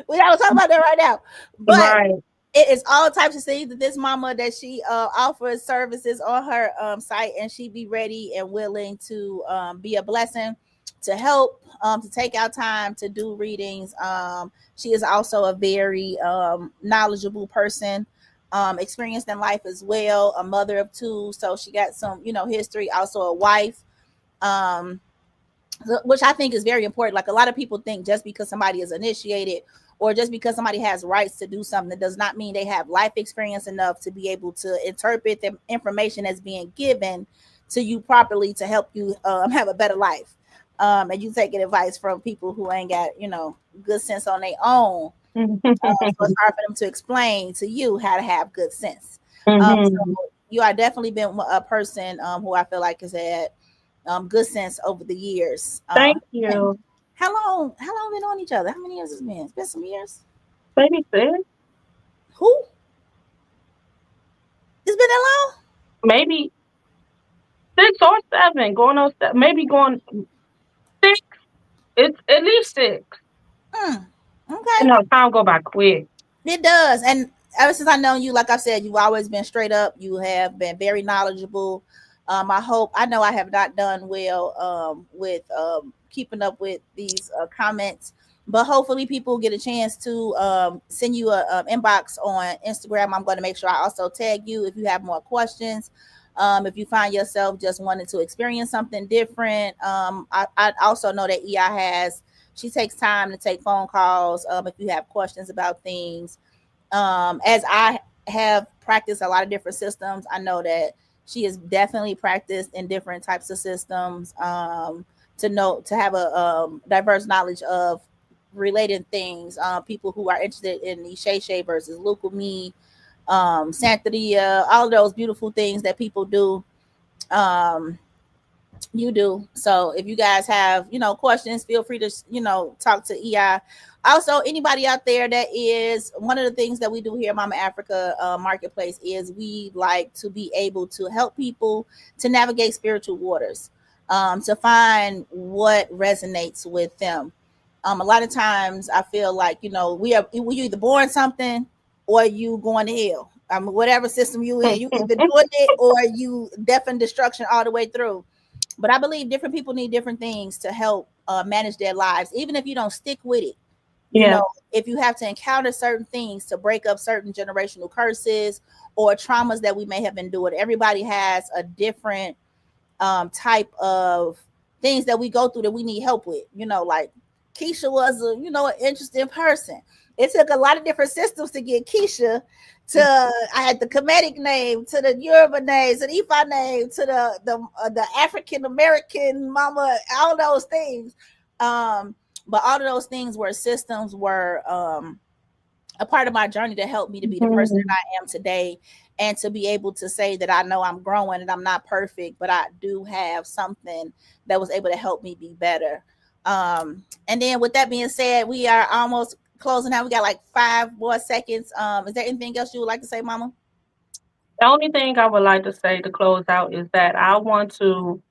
We're not gonna talk about that right now, but Right. it is all types of things that this mama that she offers services on her site, and she be ready and willing to be a blessing, to help, to take out time to do readings. She is also a very knowledgeable person. experienced in life as well, a mother of two, so she got some, history. Also a wife, um, which I think is very important. Like a lot of people think just because somebody is initiated or just because somebody has rights to do something, that does not mean they have life experience enough to be able to interpret the information that's being given to you properly to help you have a better life. And you taking advice from people who ain't got, good sense on their own. So it's hard for them to explain to you how to have good sense. So you are definitely been a person who I feel like has had good sense over the years. Thank you. How long? How long been on each other? How many years has it been? It's been some years. Maybe 6. Who? It's been that long? Maybe 6 or 7. Going on 7. Maybe going 6. It's at least 6. Okay. Time go by quick. It does. And ever since I known you, like I said, you've always been straight up. You have been very knowledgeable. I know I have not done well with keeping up with these comments, but hopefully people get a chance to send you a inbox on Instagram. I'm going to make sure I also tag you if you have more questions. If you find yourself just wanting to experience something different. I also know that she takes time to take phone calls if you have questions about things. As I have practiced a lot of different systems, I know that she has definitely practiced in different types of systems to have a diverse knowledge of related things. People who are interested in the Shay versus Lukumi, Santeria, all of those beautiful things that people do. You do. So if you guys have, questions, feel free to, talk to EI. Also, anybody out there that is one of the things that we do here at Mama Africa Marketplace is we like to be able to help people to navigate spiritual waters, to find what resonates with them. A lot of times I feel like, we either born something or you going to hell. Whatever system you in, you either doing it or you death and destruction all the way through. But I believe different people need different things to help manage their lives, even if you don't stick with it. If you have to encounter certain things to break up certain generational curses or traumas that we may have endured. Everybody has a different type of things that we go through that we need help with. Like Keisha was an interesting person. It took a lot of different systems to get Keisha I had the Kemetic name, to the Yoruba name, to the Ifa name, to the African American mama, all those things. But all of those things were systems, were a part of my journey to help me to be the person that I am today, and to be able to say that I know I'm growing and I'm not perfect, but I do have something that was able to help me be better. And then with that being said, we are almost closing out. We got like 5 more seconds. Is there anything else you would like to say, Mama? The only thing I would like to say to close out is that I want to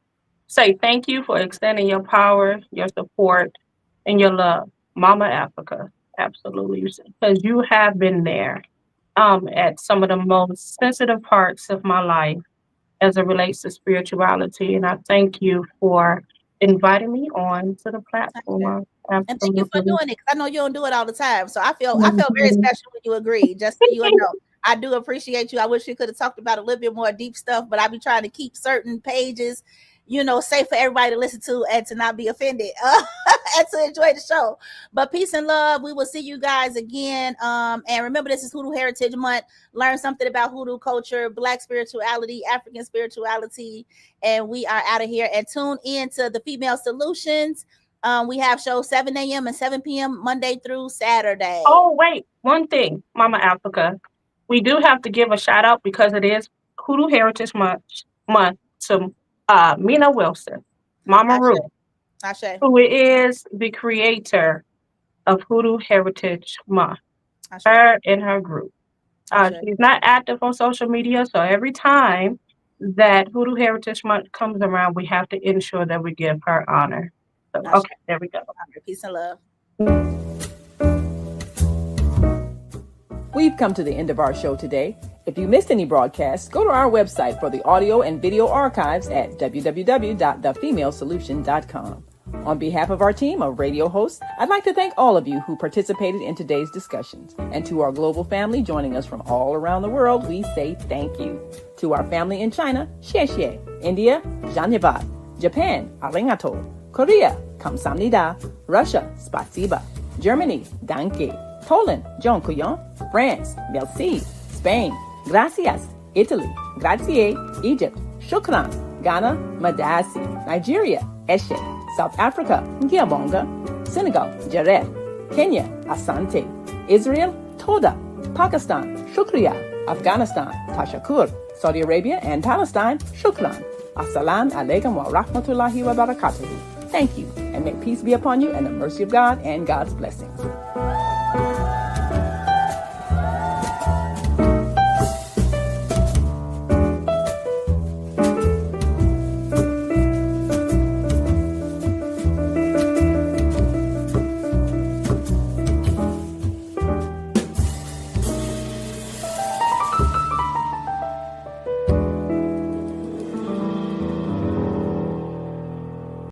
say thank you for extending your power, your support, and your love. Mama Africa, absolutely. Because you have been there at some of the most sensitive parts of my life as it relates to spirituality. And I thank you for inviting me on to the platform. And thank you for doing it, because I know you don't do it all the time. So I feel very special when you agree. Just so you know, I do appreciate you. I wish we could have talked about a little bit more deep stuff, but I be trying to keep certain pages, safe for everybody to listen to and to not be offended and to enjoy the show. But peace and love. We will see you guys again. And remember, this is Hoodoo Heritage Month. Learn something about Hoodoo culture, Black spirituality, African spirituality. And we are out of here. And tune in to the Female Solutions. We have shows 7 a.m. and 7 p.m. Monday through Saturday. Oh, wait. One thing, Mama Africa. We do have to give a shout out, because it is Hoodoo Heritage Month to Mina Wilson, Mama Ruth, who is the creator of Hoodoo Heritage Month. Her and her group. She's not active on social media, so every time that Hoodoo Heritage Month comes around, we have to ensure that we give her honor. So, okay, there we go. Peace and love. We've come to the end of our show today. If you missed any broadcasts, go to our website for the audio and video archives at www.thefemalesolution.com. On behalf of our team of radio hosts, I'd like to thank all of you who participated in today's discussions. And to our global family joining us from all around the world, we say thank you. To our family in China, xie xie. India, zhanyavad. Japan, arigato. Korea, kamsamnida. Russia, spasiba. Germany, danke. Poland, dziękuję. France, merci. Spain, gracias. Italy, grazie. Egypt, shukran. Ghana, madasi. Nigeria, eshe. South Africa, Ngiyabonga. Senegal, Jaref. Kenya, Asante. Israel, Toda. Pakistan, Shukriya. Afghanistan, Tashakur. Saudi Arabia and Palestine, Shukran. Assalamu alaikum wa rahmatullahi wa barakatuhu. Thank you, and may peace be upon you and the mercy of God and God's blessings.